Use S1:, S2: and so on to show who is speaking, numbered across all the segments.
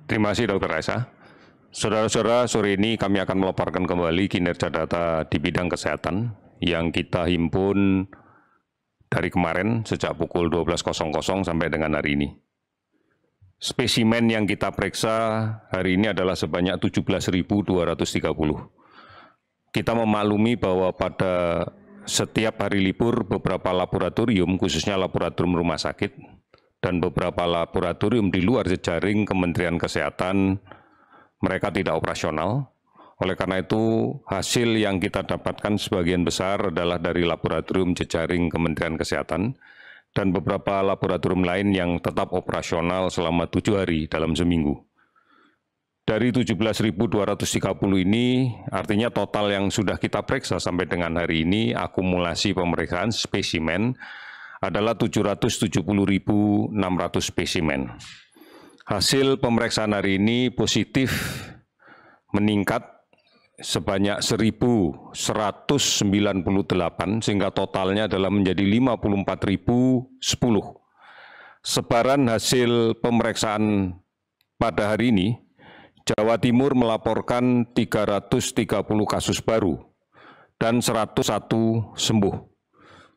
S1: Terima kasih Dr. Raisa. Saudara-saudara, sore ini kami akan melaporkan kembali kinerja data di bidang kesehatan yang kita himpun dari kemarin sejak pukul 12.00 sampai dengan hari ini. Spesimen yang kita periksa hari ini adalah sebanyak 17.230. Kita memaklumi bahwa pada setiap hari libur beberapa laboratorium, khususnya laboratorium rumah sakit, dan beberapa laboratorium di luar jejaring Kementerian Kesehatan, mereka tidak operasional. Oleh karena itu, hasil yang kita dapatkan sebagian besar adalah dari laboratorium jejaring Kementerian Kesehatan dan beberapa laboratorium lain yang tetap operasional selama 7 hari dalam seminggu. Dari 17.230 ini, artinya total yang sudah kita periksa sampai dengan hari ini, akumulasi pemeriksaan spesimen adalah 770.600 spesimen. Hasil pemeriksaan hari ini positif meningkat sebanyak 1.198 sehingga totalnya adalah menjadi 54.010. Sebaran hasil pemeriksaan pada hari ini, Jawa Timur melaporkan 330 kasus baru dan 101 sembuh.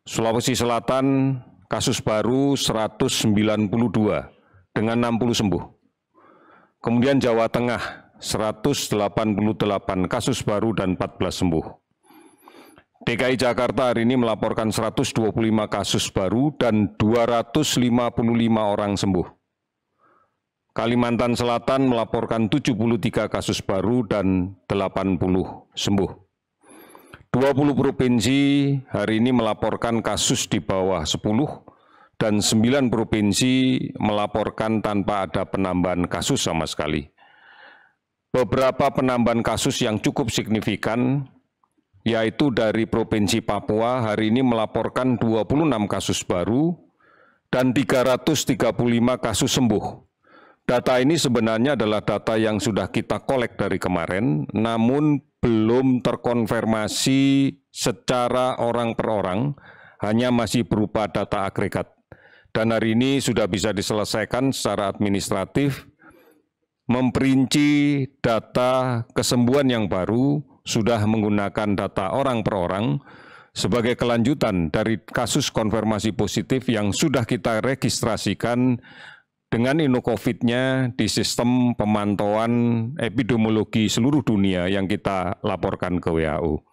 S1: Sulawesi Selatan kasus baru 192 dengan 60 sembuh. Kemudian Jawa Tengah 188 kasus baru dan 14 sembuh. DKI Jakarta hari ini melaporkan 125 kasus baru dan 255 orang sembuh. Kalimantan Selatan melaporkan 73 kasus baru dan 80 sembuh. 20 provinsi hari ini melaporkan kasus di bawah 10 dan 9 provinsi melaporkan tanpa ada penambahan kasus sama sekali. Beberapa penambahan kasus yang cukup signifikan yaitu dari Provinsi Papua hari ini melaporkan 26 kasus baru dan 335 kasus sembuh. Data ini sebenarnya adalah data yang sudah kita kolek dari kemarin, namun belum terkonfirmasi secara orang per orang, hanya masih berupa data agregat. Dan hari ini sudah bisa diselesaikan secara administratif, memperinci data kesembuhan yang baru, sudah menggunakan data orang per orang, sebagai kelanjutan dari kasus konfirmasi positif yang sudah kita registrasikan dengan InnoCovid-nya di sistem pemantauan epidemiologi seluruh dunia yang kita laporkan ke WHO.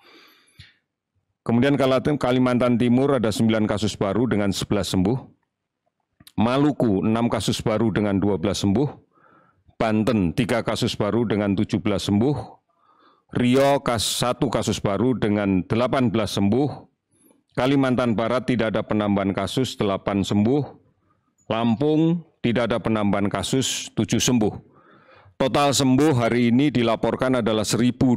S1: Kemudian Kalimantan Timur ada 9 kasus baru dengan 11 sembuh. Maluku 6 kasus baru dengan 12 sembuh. Banten 3 kasus baru dengan 17 sembuh. Riau 1 kasus baru dengan 18 sembuh. Kalimantan Barat tidak ada penambahan kasus, 8 sembuh. Lampung tidak ada penambahan kasus, 7 sembuh. Total sembuh hari ini dilaporkan adalah 1.027,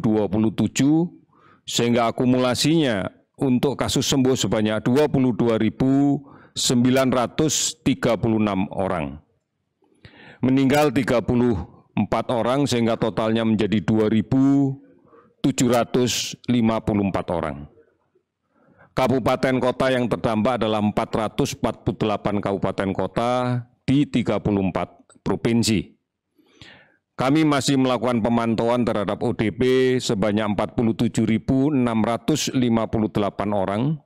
S1: sehingga akumulasinya untuk kasus sembuh sebanyak 22.936 orang. Meninggal 34 orang, sehingga totalnya menjadi 2.754 orang. Kabupaten kota yang terdampak adalah 448 kabupaten kota di 34 provinsi. Kami masih melakukan pemantauan terhadap ODP sebanyak 47.658 orang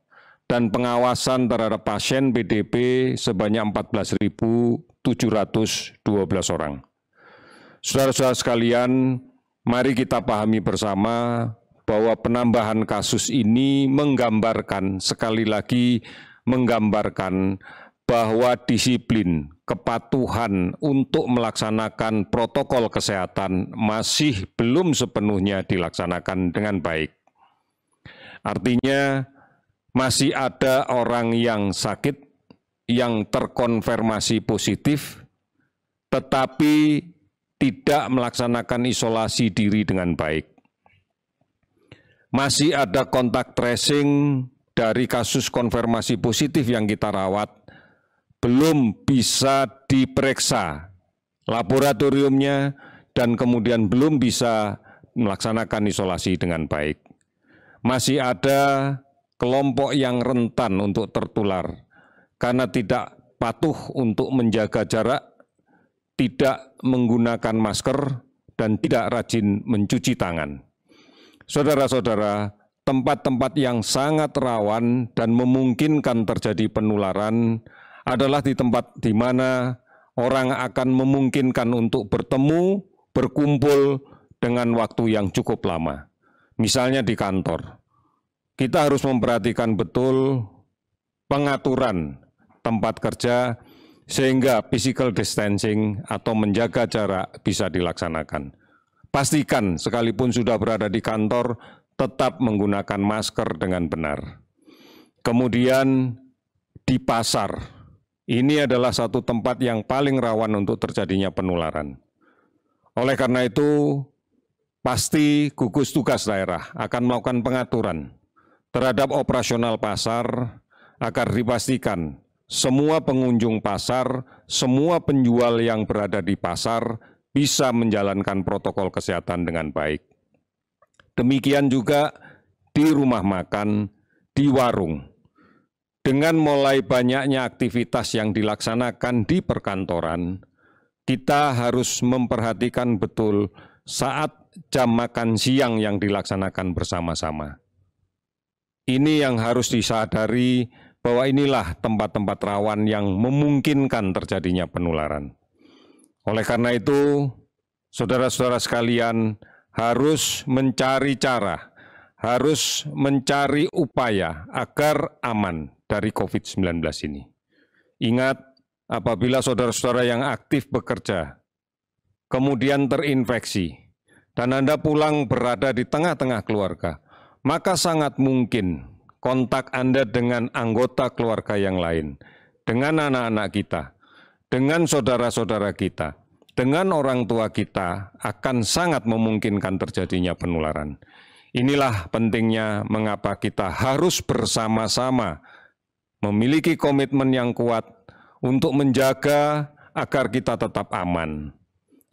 S1: dan pengawasan terhadap pasien PDP sebanyak 14.712 orang. Saudara-saudara sekalian, mari kita pahami bersama bahwa penambahan kasus ini menggambarkan, sekali lagi menggambarkan bahwa disiplin, kepatuhan untuk melaksanakan protokol kesehatan masih belum sepenuhnya dilaksanakan dengan baik. Artinya masih ada orang yang sakit, yang terkonfirmasi positif, tetapi tidak melaksanakan isolasi diri dengan baik. Masih ada kontak tracing dari kasus konfirmasi positif yang kita rawat, belum bisa diperiksa laboratoriumnya dan kemudian belum bisa melaksanakan isolasi dengan baik. Masih ada kelompok yang rentan untuk tertular karena tidak patuh untuk menjaga jarak tidak menggunakan masker, dan tidak rajin mencuci tangan. Saudara-saudara, tempat-tempat yang sangat rawan dan memungkinkan terjadi penularan adalah di tempat di mana orang akan memungkinkan untuk bertemu, berkumpul dengan waktu yang cukup lama. Misalnya di kantor, kita harus memperhatikan betul pengaturan tempat kerja sehingga physical distancing atau menjaga jarak bisa dilaksanakan. Pastikan sekalipun sudah berada di kantor, tetap menggunakan masker dengan benar. Kemudian di pasar, ini adalah satu tempat yang paling rawan untuk terjadinya penularan. Oleh karena itu, pasti gugus tugas daerah akan melakukan pengaturan terhadap operasional pasar agar dipastikan semua pengunjung pasar, semua penjual yang berada di pasar bisa menjalankan protokol kesehatan dengan baik. Demikian juga di rumah makan, di warung. Dengan mulai banyaknya aktivitas yang dilaksanakan di perkantoran, kita harus memperhatikan betul saat jam makan siang yang dilaksanakan bersama-sama. Ini yang harus disadari bahwa inilah tempat-tempat rawan yang memungkinkan terjadinya penularan. Oleh karena itu, saudara-saudara sekalian harus mencari cara, harus mencari upaya agar aman dari COVID-19 ini. Ingat, apabila saudara-saudara yang aktif bekerja, kemudian terinfeksi, dan Anda pulang berada di tengah-tengah keluarga, maka sangat mungkin kontak Anda dengan anggota keluarga yang lain, dengan anak-anak kita, dengan saudara-saudara kita, dengan orang tua kita akan sangat memungkinkan terjadinya penularan. Inilah pentingnya mengapa kita harus bersama-sama memiliki komitmen yang kuat untuk menjaga agar kita tetap aman,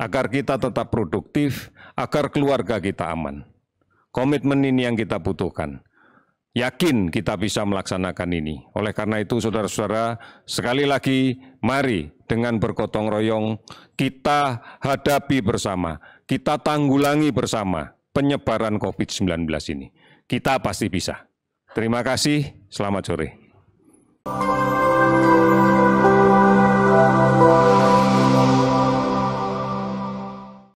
S1: agar kita tetap produktif, agar keluarga kita aman. Komitmen ini yang kita butuhkan. Yakin kita bisa melaksanakan ini. Oleh karena itu, saudara-saudara, sekali lagi, mari dengan bergotong royong kita hadapi bersama, kita tanggulangi bersama penyebaran COVID-19 ini. Kita pasti bisa. Terima kasih, selamat sore.